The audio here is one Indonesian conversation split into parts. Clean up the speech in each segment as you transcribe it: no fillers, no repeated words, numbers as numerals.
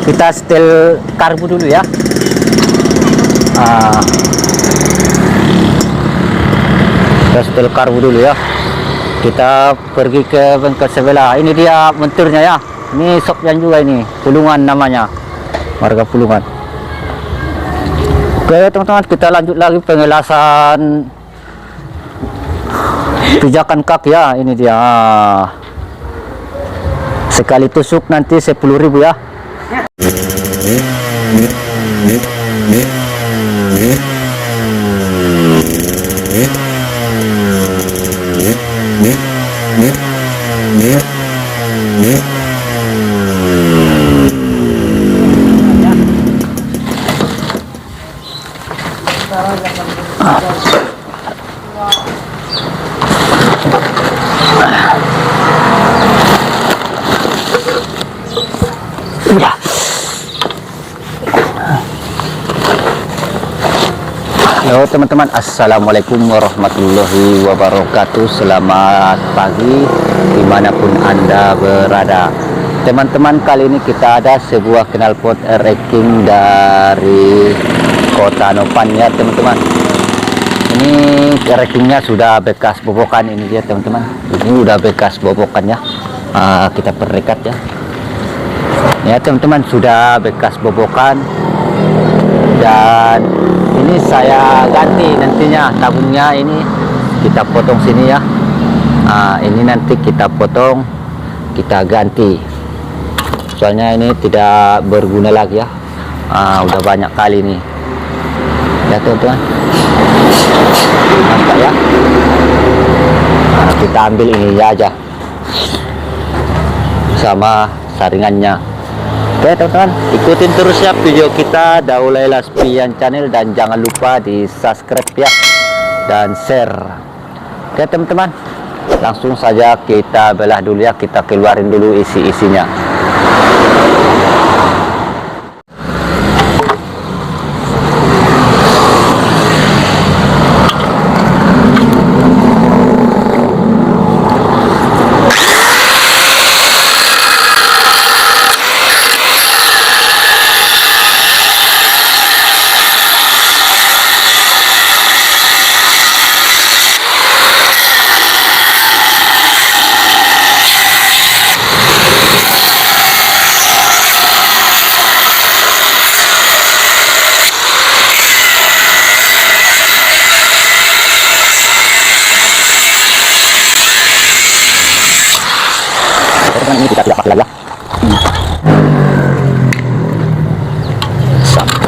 kita setel karbu dulu ya. Kita setel karbu dulu ya. Kita pergi ke bengkel sebelah. Ini dia montirnya ya. Ini Sopyan juga ini, Pulungan namanya, marga Pulungan. Oke teman-teman, kita lanjut lagi pengelasan pijakan kaki ya. Ini dia. Sekali tusuk nanti 10.000 ya. Halo teman-teman, assalamualaikum warahmatullahi wabarakatuh. Selamat pagi dimanapun anda berada. Teman-teman, kali ini kita ada sebuah knalpot ranking dari Kota Nopan ya teman-teman. Ini rankingnya sudah bekas bobokan. Ini dia teman-teman, ini udah bekas bobokannya. Kita perrekat ya teman-teman, sudah bekas bobokan. Dan ini saya ganti nantinya tabungnya, ini kita potong sini ya. Ini nanti kita potong, kita ganti, soalnya ini tidak berguna lagi ya. Udah banyak kali nih ya teman-teman. Mantap ya. Kita ambil ini aja sama saringannya. Oke teman-teman, ikutin terus ya video kita Daulailah Spian Channel, dan jangan lupa di subscribe ya dan share. Oke teman-teman, langsung saja kita belah dulu ya. Kita keluarin dulu isi-isinya. Ini kita tidak pakai lagi ya.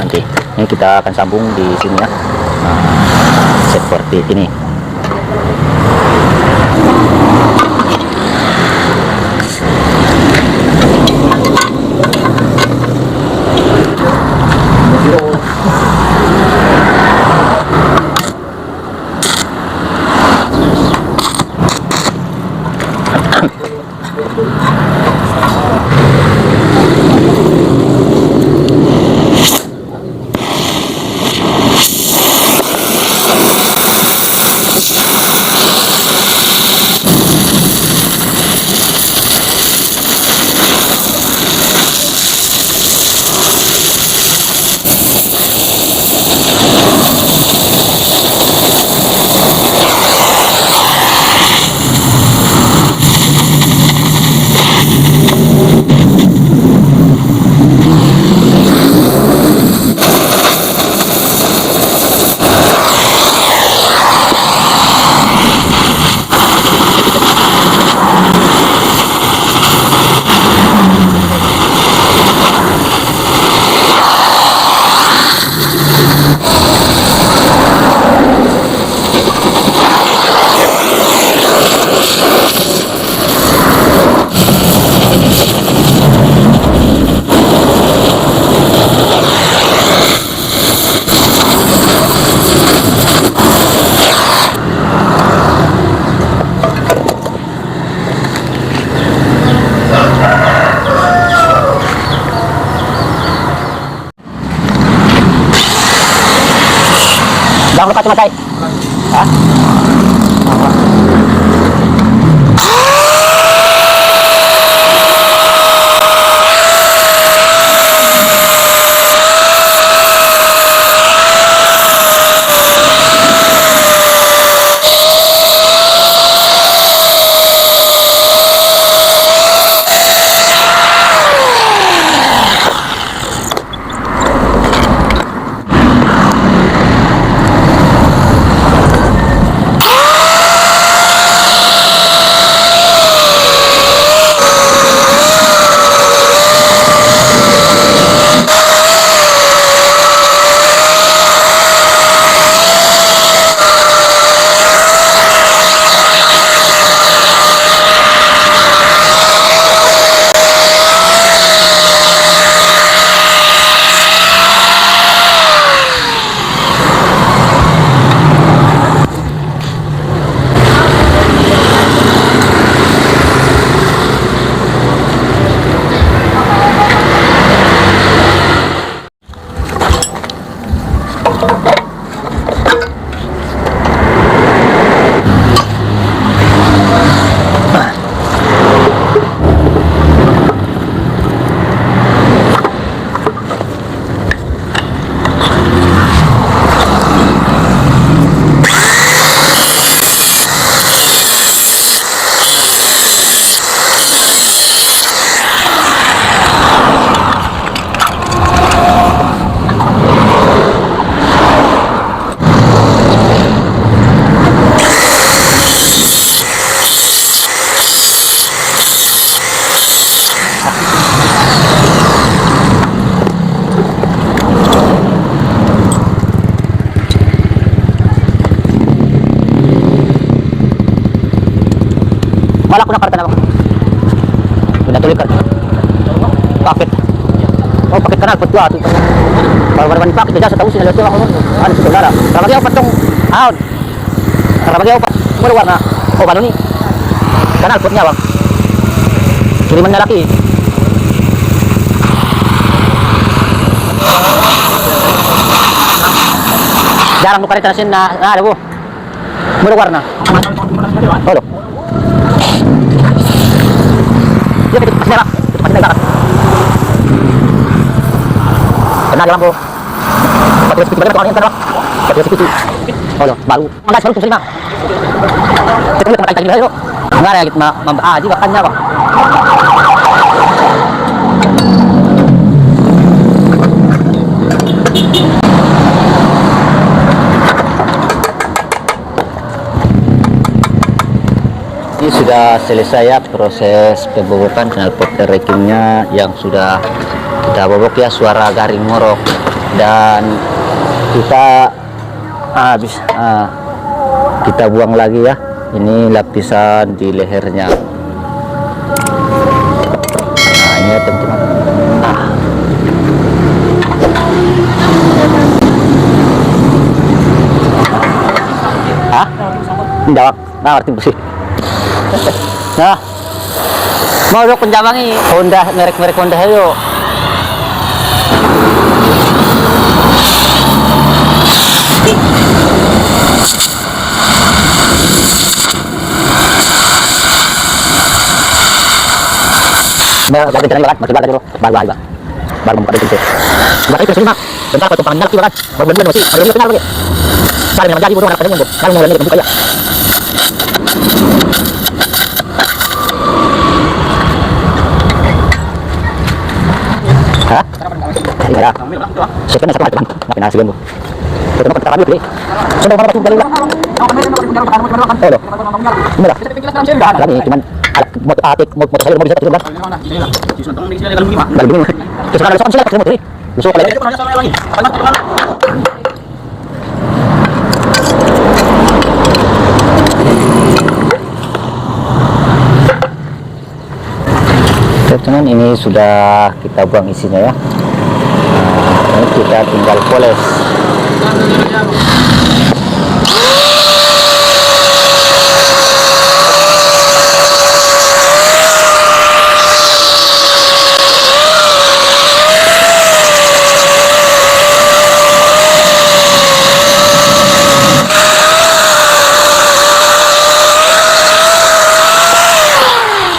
Nanti ini kita akan sambung di sini ya. Seperti ini. Jangan lupa memakai. Wala ko na karta na ako. Pinatuloy karta. Pakit. Oh, pakit ka na. Pagod ka. Para pakit ka dyan sa taus. Sinalato ako nun. Ano sa dolara. Karabagyaw pa itong ahon. Karabagyaw pa. Maluwar na. O, paano ni? Kanal, put niya, wag. Hindi man nalaki. Jarang mo pa rin tanasin na ano po. Maluwar na. Olo. Dia kita pasir lah. Kita pasir dah. Kena jalan bro. Pakai seperti bagaimana kalau kan? Pakai seperti. Olo, baru. Enggak baru terima. Kita lihat tempat tadi dulu. Enggak ya kita aji makannya, Bang. Ini sudah selesai ya proses pembobokan knalpot rackingnya yang sudah kita bobok ya, suara garing ngorok, dan kita habis kita buang lagi ya. Ini lapisan di lehernya. Nah ini ya teman-teman. Tidak, nggak ngerti sih. Nah, mau dok penjabangi Honda, merek-merek Honda ayo. Baru jalan banget, masih dulu. Baru membuka itu. Baru itu sini, bentar aku tumpangin lagi kan. Baru masih, ada yang kenal lagi. Saya memang jadi bodoh anak pengen, kalau mau lanjut buka ya. Hah? Iya. Siapa nak sekolah teman? Makin asli kamu. Kita nak kami beli. Sudah berapa tuh kali lah? Oh, murah. Lagi cuman motor saya mau bisa turun dah. Kalau begini, terus kalau soal sila ketemu tadi. Besok lagi. Teman-teman, ini sudah kita buang isinya ya. Ini kita tinggal poles.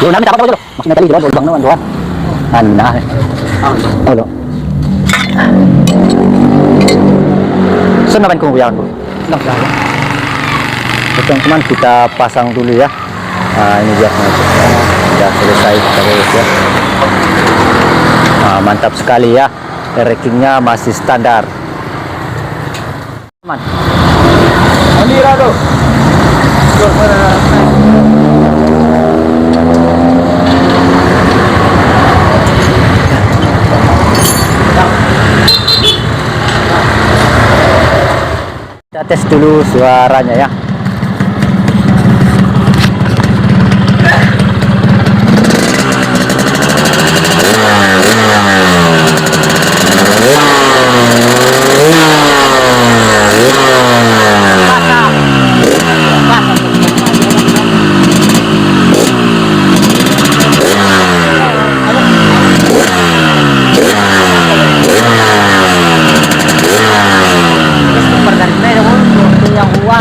Yo, namin dapat dulu. Maksudnya tadi doang bang naman doang. Anda. Halo. Senapan kemudian bu. Teman-teman, kita pasang dulu ya. Nah, ini dia sudah selesai kita ya. Nah, mantap sekali ya. Rackingnya masih standar. Teman. Amira tuh. Kita tes dulu suaranya ya.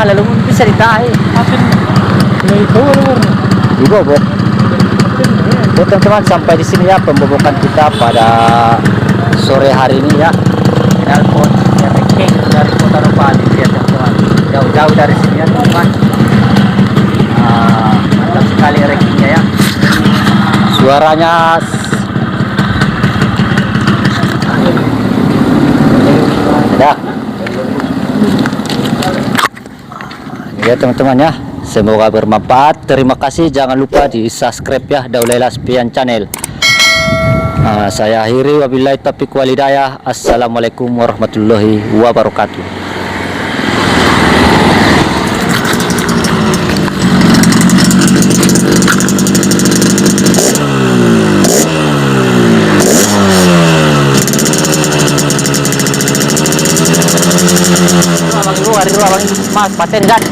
Lalu bisa ditarik. Ibu, teman-teman, sampai di sini ya pembobokan kita pada sore hari ini ya. Knalpot racking dari Kota Nopali ya teman-teman. Jauh-jauh dari sini ya teman-teman. Mantap sekali rackingnya ya. Suaranya ada. Ya teman-teman ya, semoga bermanfaat. Terima kasih, jangan lupa di subscribe ya Daulailah Spian Channel. Saya akhiri, wabillahi taufiq wal hidayah. Assalamualaikum warahmatullahi wabarakatuh. mas paten kan.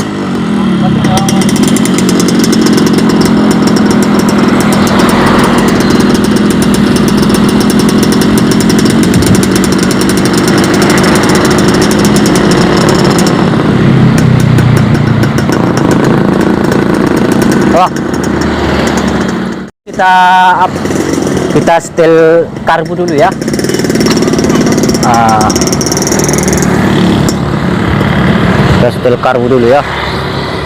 Oh. Kita setel karbu dulu ya. Kita setel karbu dulu ya.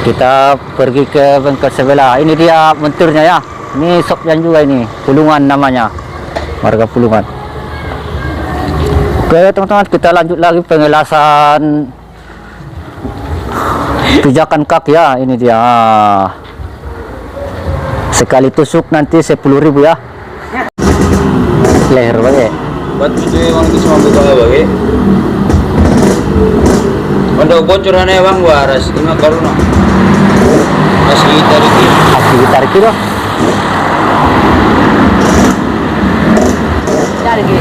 Kita pergi ke bengkel sebelah. Ini dia montirnya ya. Ini Sopyan juga ini. Pulungan namanya. Marga Pulungan. Oke teman-teman, kita lanjut lagi pengelasan pijakan kaki ya. Ini dia. Sekali tusuk nanti 10.000 ya. Leher bagai. Buat itu emang itu semua buka bagai. Untuk bocorannya bang waras lima karuna. Asli tariki. Asli tariki loh. Tariki.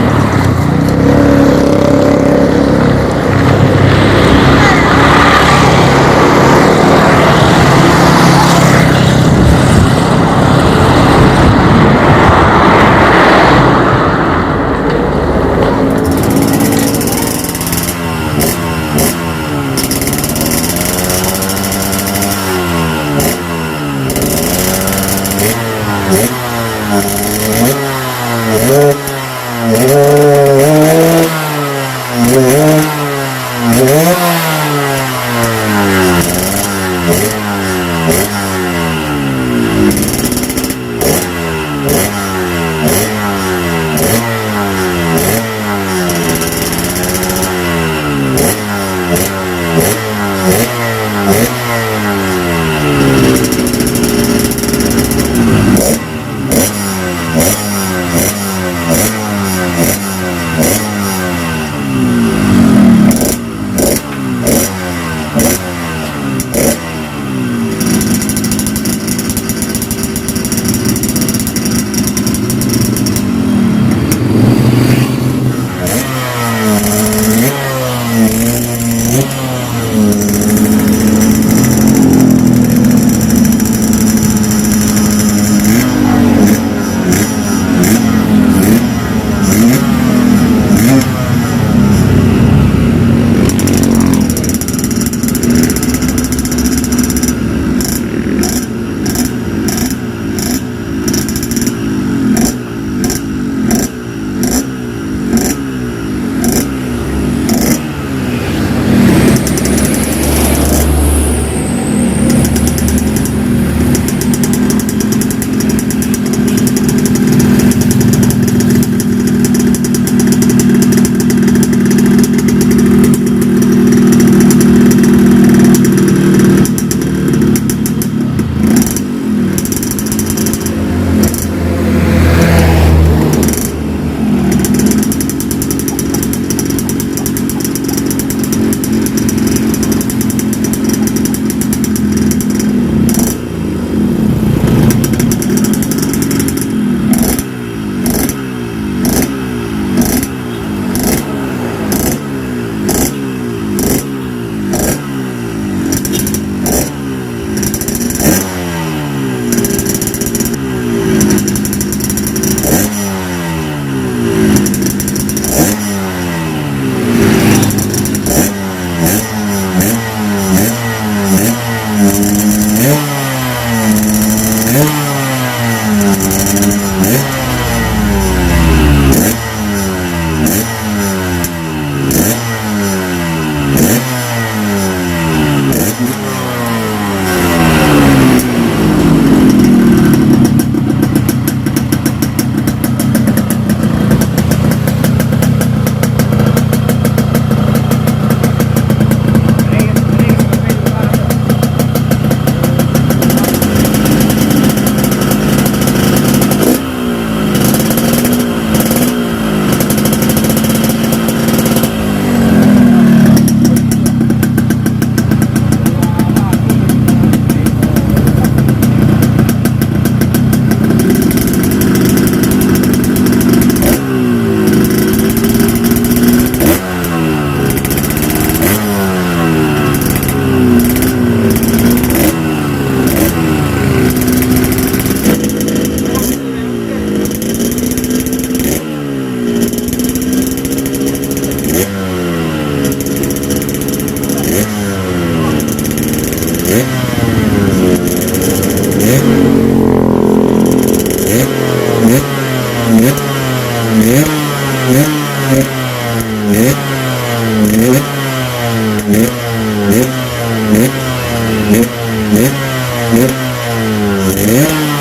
Oke.